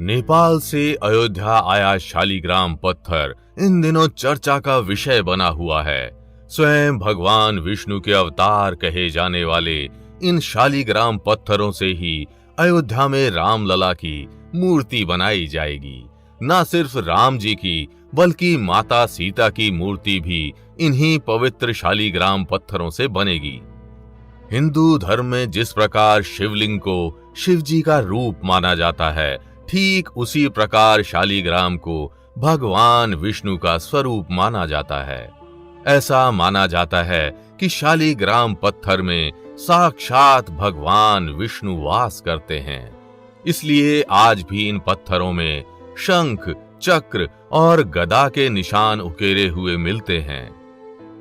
नेपाल से अयोध्या आया शालिग्राम पत्थर इन दिनों चर्चा का विषय बना हुआ है। स्वयं भगवान विष्णु के अवतार कहे जाने वाले इन शालिग्राम पत्थरों से ही अयोध्या में रामलला की मूर्ति बनाई जाएगी। न सिर्फ राम जी की बल्कि माता सीता की मूर्ति भी इन्हीं पवित्र शालिग्राम पत्थरों से बनेगी। हिंदू धर्म में जिस प्रकार शिवलिंग को शिव जी का रूप माना जाता है, ठीक उसी प्रकार शालिग्राम को भगवान विष्णु का स्वरूप माना जाता है। ऐसा माना जाता है कि शालिग्राम पत्थर में साक्षात भगवान विष्णु वास करते हैं। इसलिए आज भी इन पत्थरों में शंख, चक्र और गदा के निशान उकेरे हुए मिलते हैं।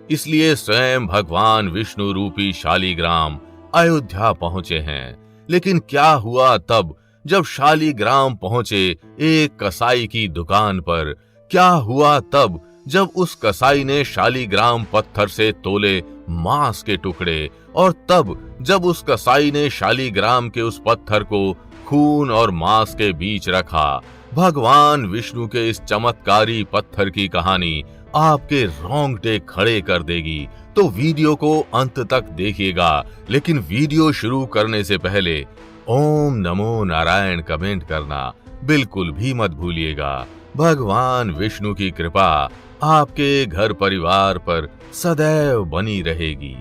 इसलिए स्वयं भगवान विष्णु रूपी शालिग्राम अयोध्या पहुंचे हैं। लेकिन क्या हुआ तब जब शालिग्राम पहुंचे एक कसाई की दुकान पर? क्या हुआ तब जब उस कसाई ने शालिग्राम पत्थर से तोले मांस के टुकड़े, और तब जब उस कसाई ने शालिग्राम के उस पत्थर को खून और मांस के बीच रखा? भगवान विष्णु के इस चमत्कारी पत्थर की कहानी आपके रोंगटे खड़े कर देगी। तो वीडियो को अंत तक देखिएगा, लेकिन वीडियो शुरू करने से पहले ओम नमो नारायण कमेंट करना बिल्कुल भी मत भूलिएगा। भगवान विष्णु की कृपा आपके घर परिवार पर सदैव बनी रहेगी।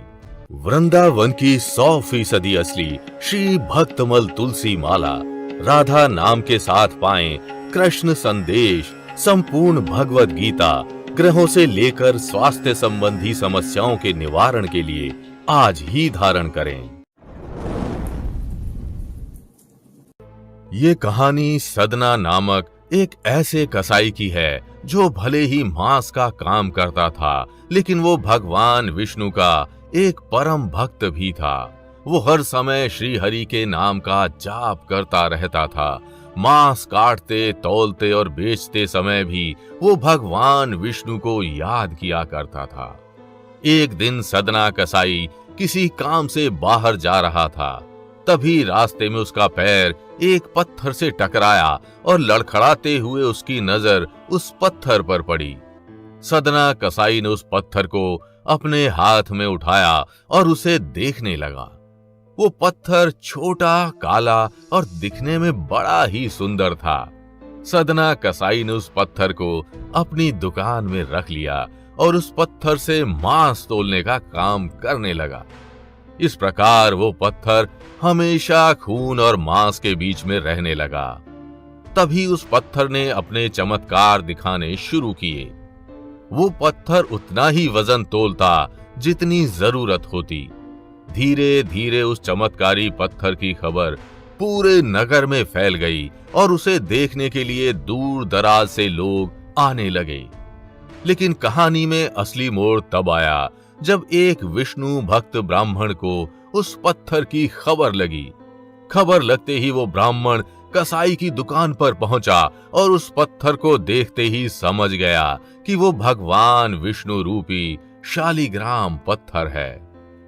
वृंदावन की 100% असली श्री भक्तमल तुलसी माला राधा नाम के साथ पाएं कृष्ण संदेश, संपूर्ण भगवत गीता, ग्रहों से लेकर स्वास्थ्य संबंधी समस्याओं के निवारण के लिए आज ही धारण करें। ये कहानी सदना नामक एक ऐसे कसाई की है जो भले ही मांस का काम करता था, लेकिन वो भगवान विष्णु का एक परम भक्त भी था। वो हर समय श्री हरि के नाम का जाप करता रहता था। मांस काटते, तौलते और बेचते समय भी वो भगवान विष्णु को याद किया करता था। एक दिन सदना कसाई किसी काम से बाहर जा रहा था। तभी रास्ते में उसका पैर एक पत्थर से टकराया और लड़खड़ाते हुए उसकी नजर उस पत्थर पर पड़ी। सदना कसाई ने उस पत्थर को अपने हाथ में उठाया और उसे देखने लगा। वो पत्थर छोटा, काला और दिखने में बड़ा ही सुंदर था। सदना कसाई ने उस पत्थर को अपनी दुकान में रख लिया और उस पत्थर से मांस तोलने का काम करने लगा। इस प्रकार वो पत्थर हमेशा खून और मांस के बीच में रहने लगा। तभी उस पत्थर ने अपने चमत्कार दिखाने शुरू किए। वो पत्थर उतना ही वजन तोलता जितनी जरूरत होती। धीरे धीरे उस चमत्कारी पत्थर की खबर पूरे नगर में फैल गई और उसे देखने के लिए दूर दराज से लोग आने लगे। लेकिन कहानी में असली मोड़ तब आया जब एक विष्णु भक्त ब्राह्मण को उस पत्थर की खबर लगी। खबर लगते ही वो ब्राह्मण कसाई की दुकान पर पहुंचा और उस पत्थर को देखते ही समझ गया कि वो भगवान विष्णु रूपी शालिग्राम पत्थर है।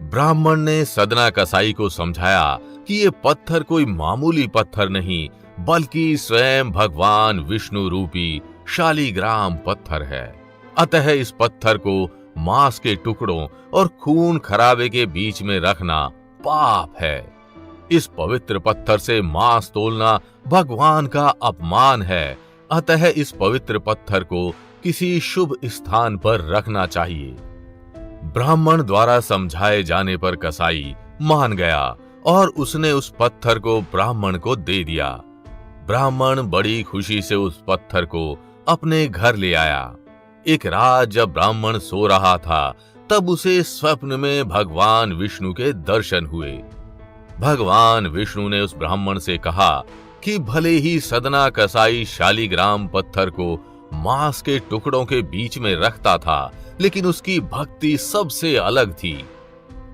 ब्राह्मण ने सदना कसाई को समझाया कि ये पत्थर कोई मामूली पत्थर नहीं, बल्कि स्वयं भगवान विष्णु रूपी शालिग्राम पत्थर है। अतः इस पत्थर को मांस के टुकड़ों और खून खराबे के बीच में रखना पाप है। इस पवित्र पत्थर से मांस तोलना भगवान का अपमान है। अतः इस पवित्र पत्थर को किसी शुभ स्थान पर रखना चाहिए। ब्राह्मण द्वारा समझाए जाने पर कसाई मान गया और उसने उस पत्थर को ब्राह्मण को दे दिया। ब्राह्मण बड़ी खुशी से उस पत्थर को अपने घर ले आया। एक रात जब ब्राह्मण सो रहा था, तब उसे स्वप्न में भगवान विष्णु के दर्शन हुए। भगवान विष्णु ने उस ब्राह्मण से कहा कि भले ही सदना कसाई शालिग्राम पत्थर को मांस के टुकड़ों के बीच में रखता था, लेकिन उसकी भक्ति सबसे अलग थी।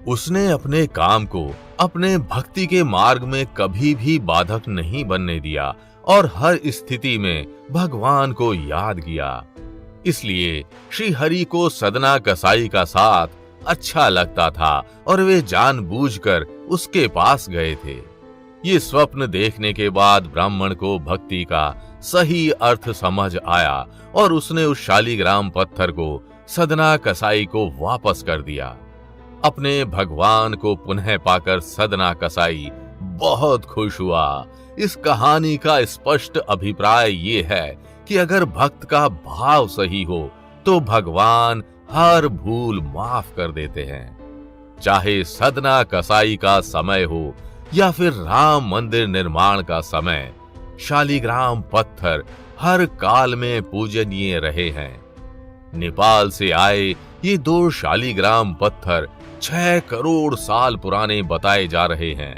उसने अपने काम को अपने भक्ति के मार्ग में कभी भी बाधक नहीं बनने दिया और हर स्थिति में भगवान को याद किया। इसलिए श्री हरि को सदना कसाई का साथ अच्छा लगता था और वे जानबूझकर उसके पास गए थे। ये स्वप्न देखने के बाद ब्राह्मण को भक्ति का सही अर्थ समझ आया और उसने उस शालीग्राम पत्थर को सदना कसाई को वापस कर दिया। अपने भगवान को पुनः पाकर सदना कसाई बहुत खुश हुआ। इस कहानी का स्पष्ट अभिप्राय ये है कि अगर भक्त का भाव सही हो तो भगवान हर भूल माफ कर देते हैं। चाहे सदना कसाई का समय हो या फिर राम मंदिर निर्माण का समय, शालीग्राम पत्थर हर काल में पूजनीय रहे हैं। नेपाल से आए ये 2 शालीग्राम पत्थर 6 करोड़ साल पुराने बताए जा रहे हैं,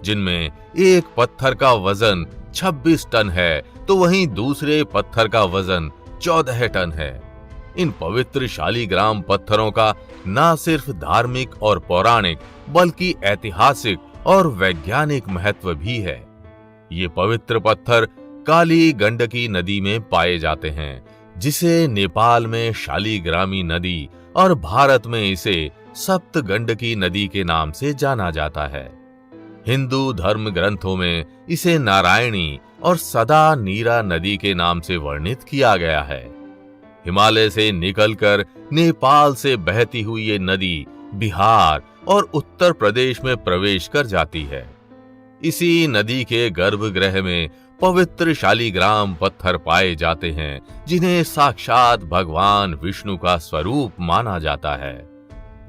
जिनमें एक पत्थर का वजन 26 टन है तो वहीं दूसरे पत्थर का वजन 14 टन है। इन पवित्र शालीग्राम पत्थरों का न सिर्फ धार्मिक और पौराणिक बल्कि ऐतिहासिक और वैज्ञानिक महत्व भी है। ये पवित्र पत्थर काली गंडकी नदी में पाए जाते हैं, जिसे नेपाल में शालीग्रामी नदी और भारत में इसे सप्त गंडकी नदी के नाम से जाना जाता है। हिंदू धर्म ग्रंथों में इसे नारायणी और सदा नीरा नदी के नाम से वर्णित किया गया है। हिमालय से निकलकर नेपाल से बहती हुई ये नदी बिहार और उत्तर प्रदेश में प्रवेश कर जाती है। इसी नदी के गर्भगृह में पवित्र शालीग्राम पत्थर पाए जाते हैं, जिन्हें साक्षात भगवान विष्णु का स्वरूप माना जाता है।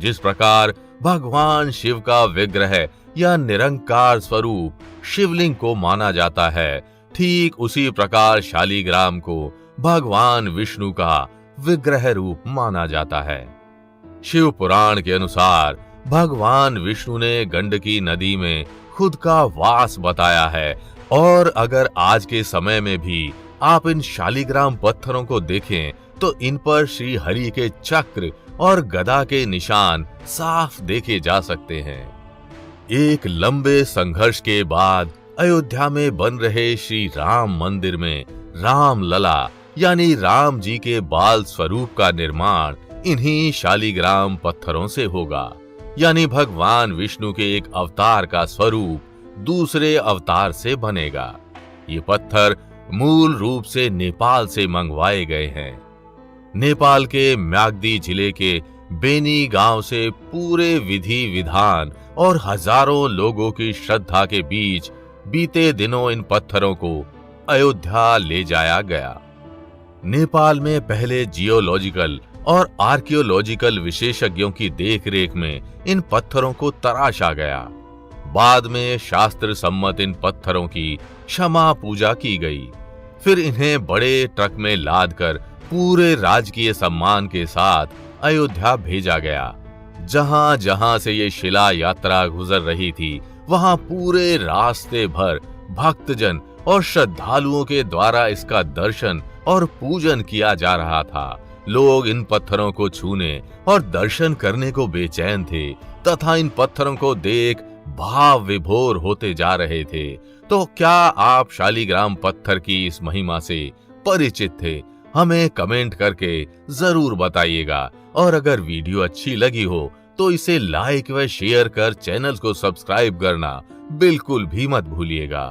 जिस प्रकार भगवान शिव का विग्रह या निरंकार स्वरूप शिवलिंग को माना जाता है, ठीक उसी प्रकार शालीग्राम को भगवान विष्णु का विग्रह रूप माना जाता है। शिव पुराण के अनुसार भगवान विष्णु ने गंडकी नदी में खुद का वास बताया है और अगर आज के समय में भी आप इन शालीग्राम पत्थरों को देखें तो इन पर श्री हरि के चक्र और गदा के निशान साफ देखे जा सकते हैं। एक लंबे संघर्ष के बाद अयोध्या में बन रहे श्री राम मंदिर में राम लला यानी राम जी के बाल स्वरूप का निर्माण इन्हीं शालीग्राम पत्थरों से होगा। यानी भगवान विष्णु के एक अवतार का स्वरूप दूसरे अवतार से बनेगा। ये पत्थर मूल रूप से नेपाल से मंगवाए गए हैं। नेपाल के म्याग्दी जिले के बेनी गांव से पूरे विधि विधान और हजारों लोगों की श्रद्धा के बीच बीते दिनों इन पत्थरों को अयोध्या ले जाया गया। नेपाल में पहले जियोलॉजिकल और आर्कियोलॉजिकल विशेषज्ञों की देखरेख में इन पत्थरों को तराशा गया। बाद में शास्त्र सम्मत इन पत्थरों की क्षमा पूजा की गई। फिर इन्हें बड़े ट्रक में लादकर पूरे राजकीय सम्मान के साथ अयोध्या भेजा गया। जहां जहां से ये शिला यात्रा गुजर रही थी, वहां पूरे रास्ते भर भक्तजन और श्रद्धालुओं के द्वारा इसका दर्शन और पूजन किया जा रहा था। लोग इन पत्थरों को छूने और दर्शन करने को बेचैन थे तथा इन पत्थरों को देख भाव विभोर होते जा रहे थे। तो क्या आप शालीग्राम पत्थर की इस महिमा से परिचित थे? हमें कमेंट करके जरूर बताइएगा। और अगर वीडियो अच्छी लगी हो तो इसे लाइक व शेयर कर चैनल को सब्सक्राइब करना बिल्कुल भी मत भूलिएगा।